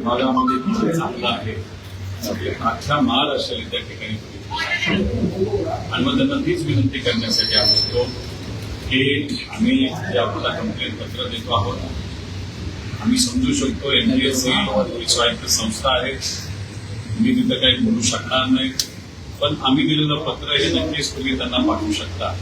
विभागामध्ये चांगला आहे अख्ख्या महाराष्ट्राला त्या ठिकाणी आणि मग त्यांना तीच विनंती करण्यासाठी आम्ही होतो की आम्ही जे आपल्याला कंप्लेंट पत्र देतो आहोत. आम्ही समजू शकतो एमपीएससी स्वायत्त संस्था आहे, मी तिथं काही बोलू शकणार नाही, पण आम्ही दिलेलं पत्र हे नक्कीच तुम्ही त्यांना पाठवू शकता.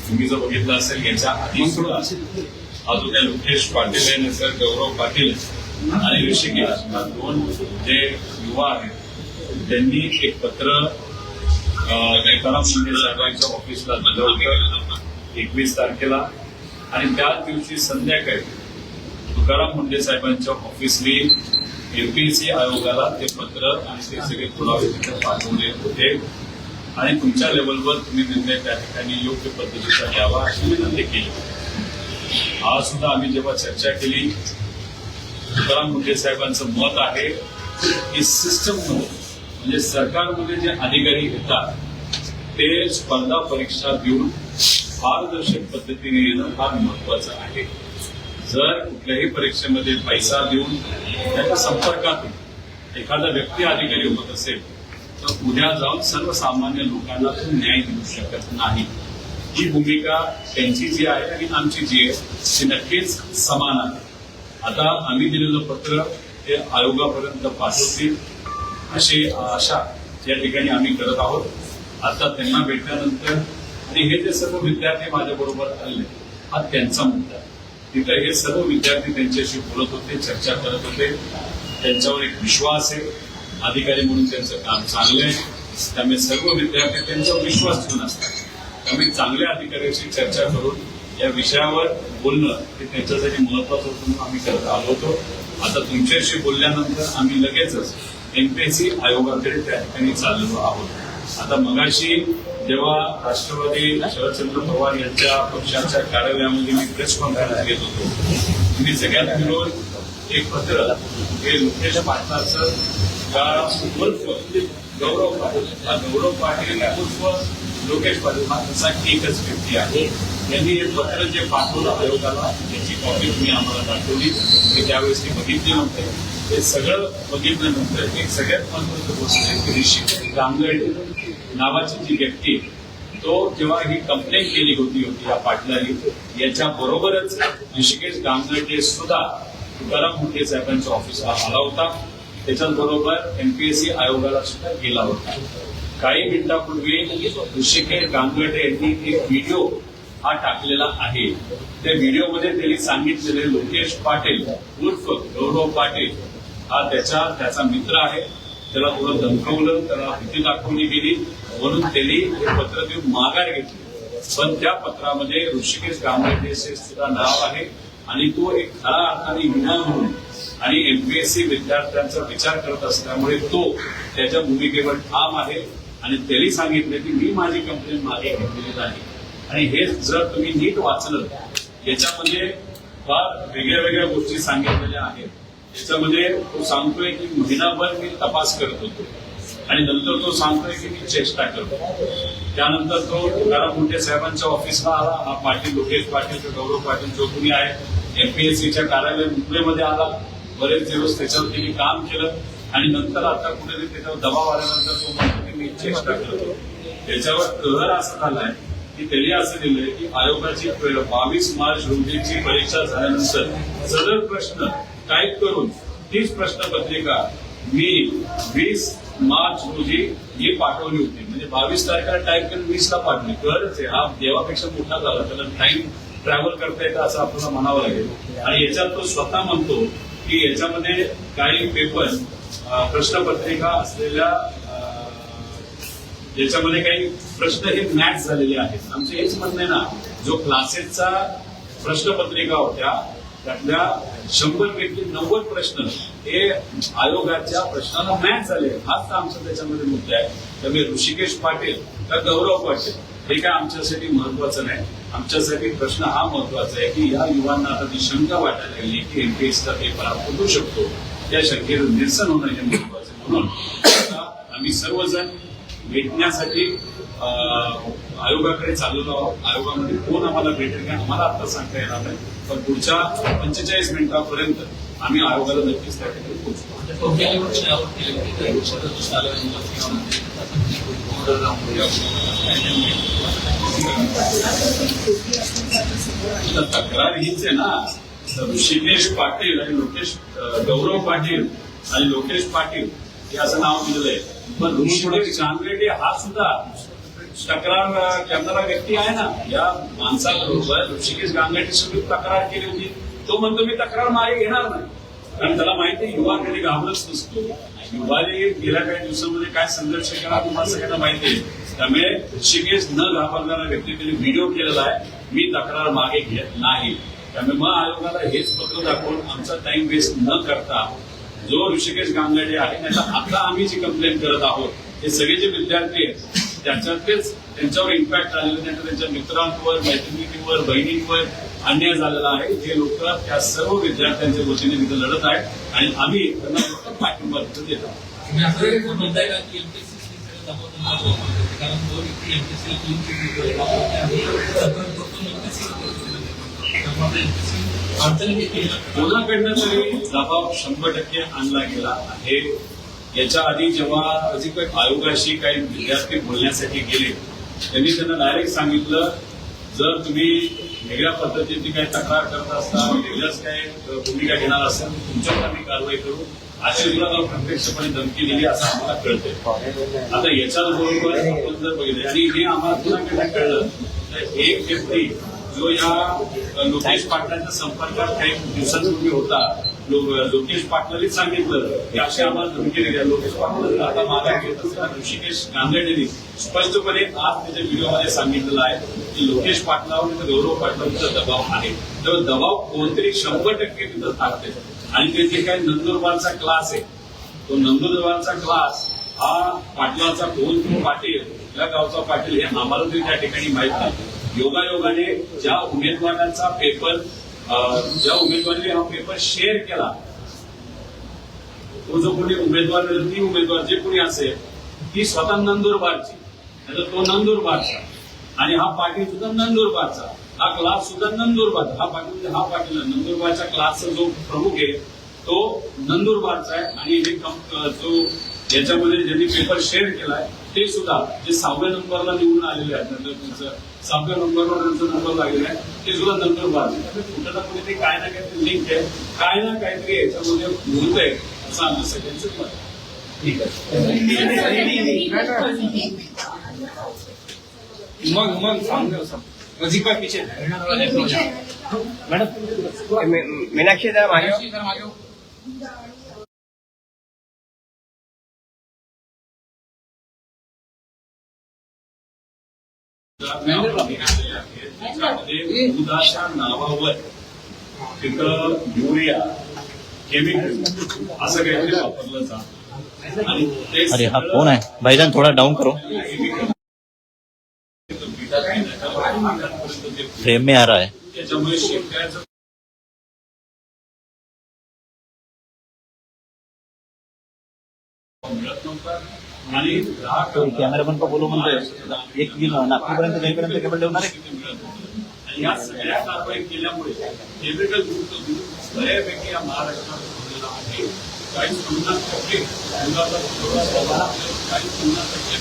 तुम्ही जर बघितलं असेल याच्या आधी सुद्धा अजून त्या लोकेश पाटील आहे नंतर गौरव पाटील आणि ऋषिकेश दोन जे युवा आहेत त्यांनी एक पत्र तुकाराम मुंढे साहेबांच्या ऑफिसला दिलं होतं 21 तारखेला आणि त्याच दिवशी संध्याकाळी तुकाराम मुंढे साहेबांच्या ऑफिसने एमपीएससी आयोगाला ते पत्र आणि ते सगळे पुरावे तिथे पाठवले होते आणि तुमच्या लेवलवर तुम्ही निर्णय त्या ठिकाणी योग्य पद्धतीचा घ्यावा अशी विनंती केली. आज सुद्धा आम्ही जेव्हा चर्चा केली तुकाराम मुंढे साहेबांचं मत आहे की सिस्टममध्ये म्हणजे सरकारमध्ये जे अधिकारी येतात ते स्पर्धा परीक्षा देऊन पारदर्शक पद्धतीने येणं फार महत्वाचं आहे. जर कुठल्याही परीक्षेमध्ये पैसा देऊन त्याच्या संपर्कातून एखादा व्यक्ती अधिकारी होत असेल तर उद्या जाऊन सर्वसामान्य लोकांना तो न्याय देऊ शकत नाही. ही भूमिका त्यांची जी आहे आणि आमची जी आहे ती नक्कीच समान आहे. आता आम्ही दिलेलं पत्र हे आयोगापर्यंत पाठवतील अशी आशा या ठिकाणी आम्ही करत आहोत. आता त्यांना भेटल्यानंतर आणि हे जे सर्व विद्यार्थी माझ्याबरोबर आले हा त्यांचा मुद्दा. तिथे हे सर्व विद्यार्थी त्यांच्याशी बोलत होते, चर्चा करत होते, त्यांच्यावर एक विश्वास आहे, अधिकारी म्हणून त्यांचं काम चांगलं आहे, त्यामुळे सर्व विद्यार्थी त्यांचा विश्वास ठेवून असतात. त्यामुळे चांगल्या अधिकाऱ्यांशी चर्चा करून या विषयावर बोलणं हे त्यांच्यासाठी महत्वाचं होतं म्हणून आम्ही करत आलो होतो. आता तुमच्याशी बोलल्यानंतर आम्ही लगेचच एमपीएससी आयोगाकडे त्या ठिकाणी चाललेलो आहोत. आता मगाशी जेव्हा राष्ट्रवादी शरदचंद्र पवार यांच्या पक्षाच्या कार्यालयामध्ये मी प्रेस कॉन्फरन्स घेत होतो, मी सगळ्यात मिळून एक पत्र हे लोकेश पाटलाचं गौरव पाटील हा गौरव पाटील उर्फ लोकेश पाटील हा तसा एकच व्यक्ती आहे. यांनी हे पत्र जे पाठवलं आयोगाला याची कॉपी तुम्ही आम्हाला दाखवली, मी त्यावेळेस ती बघितली नव्हते. हे सगळं बघितल्यानंतर एक सगळ्यात महत्वाची गोष्ट आहे की ऋषिकेश गांगर्डे नावाची जी व्यक्ती तो जेव्हा ही कंप्लेंट केली होती या पाटलांनी याच्या बरोबरच ऋषिकेश गांगर्डे सुद्धा तुकाराम मुंढे साहेबांच्या ऑफिसला आला होता. त्याच्याबरोबर एमपीएससी आयोगाला सुद्धा गेला होता. काही मिनिटांपूर्वी ऋषिकेश गांगर्डे यांनी एक व्हिडिओ हा टाकलेला आहे. त्या व्हिडिओमध्ये त्यांनी सांगितलेले लोकेश पाटील उर्फ गौरव पाटील हा त्याचा मित्र आहे, त्याला थोडं धमकवलं, त्याला भीती दाखवली गेली म्हणून त्यांनी हे पत्र देऊन माघार घेतली. पण त्या पत्रामध्ये ऋषिकेश गांगर्डेचे सुद्धा नाव आहे आणि तो एक खरा अर्थाने विना म्हणून आणि एमपीएससी विद्यार्थ्यांचा विचार करत असल्यामुळे तो त्याच्या भूमिकेवर ठाम आहे आणि त्यांनी सांगितलं की मी माझी कंप्लेंट मागे घेतलेली नाही. आणि हे जर तुम्ही नीट वाचलं याच्यामध्ये फार वेगळ्या वेगळ्या गोष्टी सांगितलेल्या आहेत. याच्यामध्ये तो सांगतोय की महिनाभर मी तपास करत होतो आणि नंतर तो सांगतोय की मी चेष्टा करतो. त्यानंतर तो तुकाराम मुंढे साहेबांच्या ऑफिसला आला, हा पाटील लोकेश पाटील गौरव पाटील जो कुणी आहे एमपीएससीच्या कार्यालय मुंबईमध्ये आला, बरेच दिवस त्याच्यावर त्यांनी काम केलं आणि नंतर आता कुठेतरी त्याच्यावर दबाव आल्यानंतर तो म्हणतो की मी चेष्टा करतो. त्याच्यावर कहर असं झालाय की त्यांनी असं दिलंय की आयोगाची 22 मार्च रोजीची परीक्षा झाल्यानंतर सदर प्रश्न टाईप करून तीच प्रश्नपत्रिका मी 20 मार्च रोजी ही पाठवली होती. म्हणजे 22 तारखेला टाईप करून 20ला पाठवली. कहरच आहे, हा देवापेक्षा मोठा झाला, त्याला टाइम ट्रॅव्हल करता येतं असं आपल्याला म्हणावं लागेल. आणि याच्यात तो स्वतः म्हणतो की याच्यामध्ये काही पेपर प्रश्नपत्रिका असलेल्या याच्यामध्ये काही प्रश्न हे मॅच झालेले आहेत. आमचं हेच म्हणणं आहे ना, जो क्लासेसचा प्रश्नपत्रिका होत्या त्यातल्या 100 पैकी 90 प्रश्न हे आयोगाच्या प्रश्नाला मॅच झाले. हाच आमचा त्याच्यामध्ये मुद्दा आहे. त्यामुळे ऋषिकेश पाटील का गौरव पाटील हे काय आमच्यासाठी महत्वाचं नाही. आमच्यासाठी प्रश्न हा महत्वाचा आहे की या युवांना आता ती शंका वाटायला लागली की एमपीएससीचा पेपर हा फुटू शकतो, त्या शंकेचं निरसन होणं हे महत्वाचं आहे. म्हणून आता आम्ही सर्वजण भेटण्यासाठी आयोगाकडे चाललेलो आहोत. आयोगामध्ये कोण आम्हाला भेटेल का आम्हाला आता सांगता येणार नाही, पण पुढच्या 45 मिनिटांपर्यंत आम्ही आयोगाला नक्कीच त्या ठिकाणी पोहोचतो. तक्रार हीच आहे ना. ऋषिकेश पाटील आणि गौरव पाटील आणि लोकेश पाटील हे असं नाव दिलेलं आहे. पण ऋषिकेश गांगेडे हा सुद्धा तक्रार करणारा व्यक्ती आहे ना. या माणसाबरोबर ऋषिकेश गांगेडे सुद्धा तक्रार केली होती. तो म्हणतो मी तक्रार मागे घेणार नाही, कारण त्याला माहिती आहे युवा कधी घाबरच नसतो. युवाने गेल्या काही दिवसांमध्ये काय संघर्ष केला तुम्हाला सगळ्यांना माहिती आहे. त्यामुळे ऋषिकेश न घाबरणारा व्यक्ती त्यांनी व्हिडिओ केलेला आहे, मी तक्रार मागे घेत नाही. त्यामुळे मग आयोगाला हेच पत्र दाखवून आमचा टाइम वेस्ट न करता जो ऋषिकेश गांगेडे आहे त्याचा आता आम्ही जी कंप्लेंट करत आहोत हे सगळे जे विद्यार्थी आहेत त्याच्यातलेच त्यांच्यावर इम्पॅक्ट आलेलं आहे. त्यांच्या मित्रांवर, मैत्रिणींवर, बहिणींवर अन्याय झालेला आहे. जे लोक त्या सर्व विद्यार्थ्यांच्या वतीने तिथे लढत आहेत आणि आम्ही त्यांना पाठिंबा देत आहोत. कोणाकडनं तरी दबाव 100% आणला गेला आहे. याच्या आधी जेव्हा आयोगाशी काही विद्यार्थी बोलण्यासाठी गेले त्यांनी त्यांना डायरेक्ट सांगितलं, जर तुम्ही वेगळ्या पद्धतीने काही तक्रार करत असता, वेगळ्याच काही भूमिका घेणार असाल तुमच्यावर आम्ही कारवाई करू, अशी तुला प्रत्यक्षपणे धमकी दिली असं आम्हाला कळतंय. आता याच्याच बरोबर आपण जर बघितलं आणि हे आम्हाला कोणाकडे कळलं तर एक व्यक्ती जो या लोकेश पाटलांच्या संपर्कात काही दिवसांपूर्वी होता, लोकेश पाटलांनीच सांगितलं की अशी आम्हाला धमकी दिली. लोकेश पाटील आता मागा घेत असताना ऋषिकेश गांगेडेंनी स्पष्टपणे आज त्याच्या व्हिडिओमध्ये सांगितलेलं आहे की लोकेश पाटलावर गौरव पाटलांचा दबाव आहे. तर दबाव कोणतरी 100% तिथं टाकते. आणि ते जे काही नंदुरबारचा क्लास आहे तो नंदुरबारचा क्लास हा पाटलाचा कोण पाटील या गावचा पाटील हे आम्हाला तरी त्या ठिकाणी माहित नाही. योगायोगाने ज्या उमेदवारांचा पेपर ज्या उमेदवारांनी हा पेपर शेअर केला तो जो कोणी उमेदवार ती उमेदवार जे कोणी असेल ती स्वतः नंदुरबारची, तो नंदुरबारचा आणि हा पाटील सुद्धा नंदुरबारचा, हा क्लास सुद्धा नंदुरबारचा. हा पाटील नंदुरबारच्या क्लासचा जो प्रमुख आहे तो नंदुरबारचा आहे. आणि हे जो याच्यामध्ये ज्यांनी पेपर शेअर केलाय ते सुद्धा जे 6व्या नंबरला निवडून आलेले आहेत, नंतर 6व्या नंबरवर त्यांचा नंबर लागलेला आहे ते सुद्धा नंदुरबार. कुठं ना कुठेतरी काय ना काहीतरी लिंक आहे, काय ना काहीतरी याच्यामध्ये बोलतंय असं आमचं सगळ्यांचं मत आहे. ठीक आहे. पीछे मीनाक्षी जरा मागे. दुधाच्या नावावर तिथं युरिया केमिकल असं काहीतरी वापरलं जातं. अरे हा कौन है भाईजान, थोड़ा डाउन करो, फ्रेम में आ रहा है. त्याच्यामुळे शेतकऱ्याचं मिळत नव्हतं आणि कॅमेरामॅन को बोलो म्हणतोय 1 किलो नागपूरपर्यंत जाईपर्यंत केबल ठेवणार आहे. आणि या सगळ्या कारवाई केल्यामुळे केमिकल दूध बऱ्यापैकी या महाराष्ट्रात होलेला आहे. काही 50% दुधाचा पुरवठा, काही 50%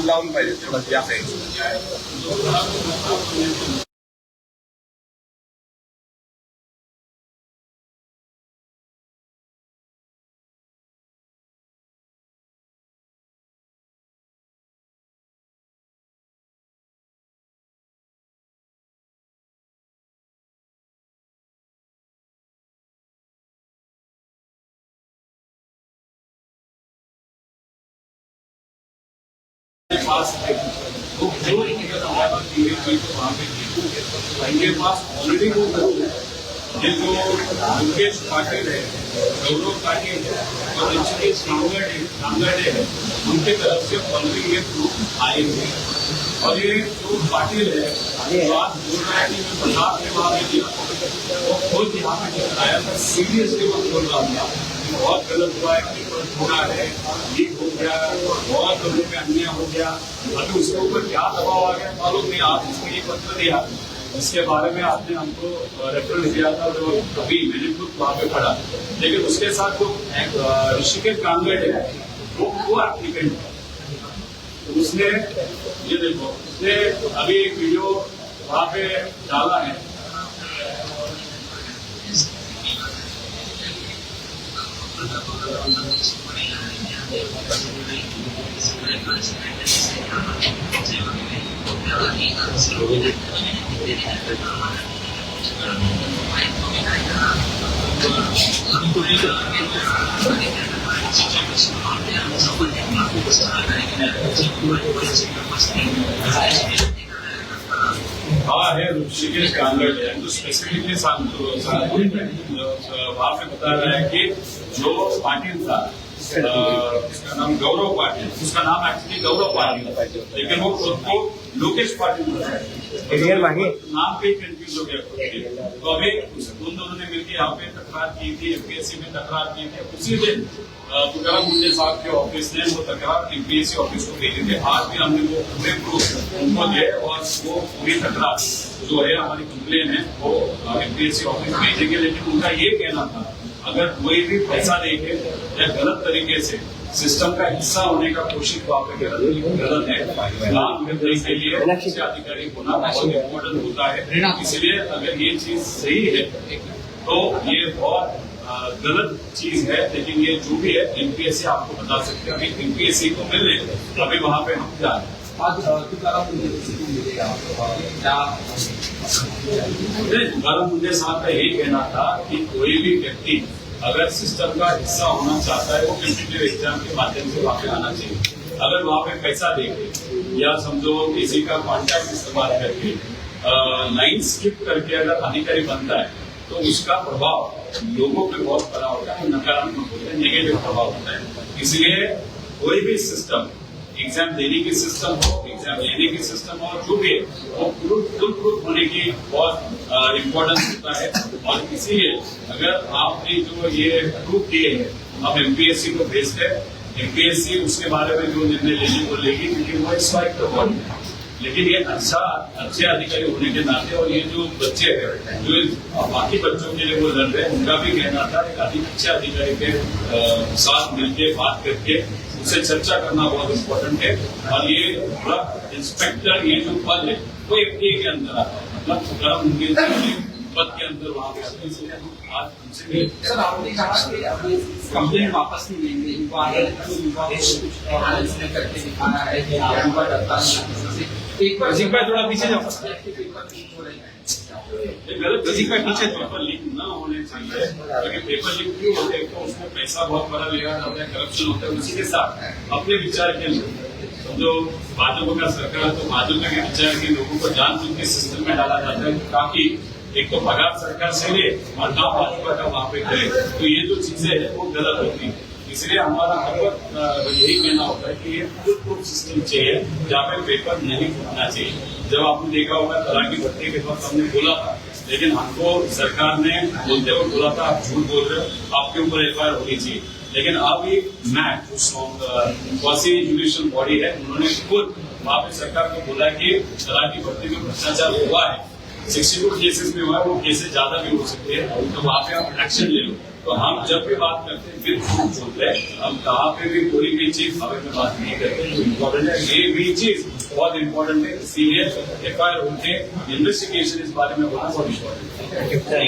लावून पाहिजे. पास उनके पास ऑलरेडी वो ये जो मुकेश पाटिल है, गौरव पाटिल है और ऋषिकेश कांगड़े है, उनके तरफ से ऑलरेडी ये प्रूफ आए हुए हैं। और ये जो पाटिल है बात बोल रहा है कि मैं प्रसाद ने वहां में दिया, वो खुद यहाँ पे आया था, सीरियसली वो बोल रहा था बहुत गलत हुआ है, पेपर थोड़ा है, लीक हो गया, बहुत लोगों पे अन्याय हो गया। अभी उसके ऊपर क्या दबाव आ गया मालूम नहीं। आप इसको ये पत्र दिया, इसके बारे में आपने हमको रेफरेंस दिया था, जो अभी मैंने खुद वहाँ पे पढ़ा, लेकिन उसके साथ जो ऋषिकेश कांगड़ है वो एप्लीकेंट है। तो उसने ये देखो, उसने अभी एक वीडियो वहाँ पे डाला है, हाँ है ऋषिकेश कांगड़ है, तो स्पेसिफिकली वहाँ पे बता रहा है कि जो पाटिल था, उसका नाम गौरव पाटिल, उसका नाम एक्चुअली गौरव पाटिल, लेकिन वो खुद को लोकेश पाटिल नाम पे कंफ्यूज हो गया। तो अभी उन दोनों ने मिलकर यहाँ पे तकरार की थी, एमपीएससी में तकरार की थी। उसी दिन तुकाराम मुंडे साहब के ऑफिस ने वो तकरार एमपीएससी ऑफिस को भेजी थी। आज भी हमने वो पूरे प्रूफ उनको दिए और वो पूरी तकरार जो है हमारी कंप्लेन है वो एमपीएससी ऑफिस भेजेंगे। लेकिन उनका ये कहना था अगर कोई भी पैसा देके या गलत तरीके से सिस्टम का हिस्सा होने का कोशिश वहाँ पे गलत है। काम करने के लिए अच्छे अधिकारी होना बहुत इम्पोर्टेंट होता है, इसलिए अगर ये चीज सही है तो ये बहुत गलत चीज है। लेकिन ये जो भी है एमपीएससी आपको बता सकते हैं, अभी एमपीएससी को मिलने अभी वहाँ पे हम जा रहे हैं। तुकाराम मुंडे साहब का यही कहना था कि कोई भी व्यक्ति अगर सिस्टम का हिस्सा होना चाहता है वो कॉम्पिटिटिव एग्जाम के माध्यम से वहाँ पे आना चाहिए। अगर वहाँ पे पैसा देके या समझो किसी का कॉन्टैक्ट इस्तेमाल करके लाइन स्किप करके अगर अधिकारी बनता है तो उसका प्रभाव लोगों पे बहुत बड़ा होता है, नकारात्मक होता है, नेगेटिव प्रभाव होता है। इसलिए कोई भी सिस्टम, एग्जाम देने की सिस्टम हो, एग्जाम लेने की सिस्टम हो, जो भी है वो प्रूफ होने की बहुत इम्पोर्टेंस होता है। और इसीलिए अगर आपने जो ये प्रूफ दिए हैं आप एमपीएससी को भेजते हैं, एमपीएससी उसके बारे में जो निर्णय लेने को लेगी, क्योंकि वो स्वायत्त बॉडी है। लेकिन ये अच्छे अधिकारी होने के नाते और ये जो बच्चे हैं जो बाकी बच्चों के लिए वो लड़ रहे हैं, उनका भी कहना था एक अच्छे अधिकारी के साथ मिलकर बात करके उससे चर्चा करना बहुत इम्पोर्टेंट है। और ये पूरा इंस्पेक्टर ये जो पद है वो एफडीए के अंदर आता है, मतलब तुकाराम मुंडे पद के अंदर वहाँ पे आते हैं। इसलिए हम आज उनसे सर आपने कहा कि अभी कंप्लेन वापस नहीं लेंगे, युवा करके दिखाया है कि युवा डरता नहीं। एक बार थोड़ा पीछे जाओ, पीछे पेपर लीक न होने चाहिए, क्योंकि पेपर लीक क्यों होते हैं तो उसमें पैसा बहुत बड़ा लेगा जाता है, करप्शन होता है। उसी के साथ अपने विचार के लिए जो भाजपा का सरकार है तो भाजपा के विचार के लोगों को जानबूझ के सिस्टम में डाला जाता है ताकि एक तो पगार सरकार से ले और ना भाजपा का वहां पे करे। तो ये जो चीजें है वो गलत होती है। इसलिए हमारा हर वक्त यही कहना होता है कि ये फुल प्रूफ सिस्टम चाहिए जहाँ पे पेपर नहीं फूटना चाहिए। जब आपने देखा होगा तलाक की भर्ती के वक्त हमने बोला था, लेकिन हमको सरकार ने बोलते हुए बोला था आप झूठ बोल रहे हो, आपके ऊपर एफआईआर होनी चाहिए। लेकिन अब एक मैट क्वासी जुडिशियल बॉडी है, उन्होंने खुद वहाँ पे सरकार को बोला कि तलाक की भर्ती में भ्रष्टाचार हुआ है, 62 केसेस में हुआ है, वो केसेस ज्यादा भी हो सकते हैं, तो वहाँ पे आप एक्शन ले लो। तो हम जब भी बात करते हैं फिर बोलते हैं, हम कहाँ पे भी कोई भी चीज हमें में बात नहीं करते। इम्पोर्टेंट है, ये भी चीज बहुत इम्पोर्टेंट है, इसीलिए एफआईआर होते इन्वेस्टिगेशन इस बारे में बहुत इम्पोर्टेंट है।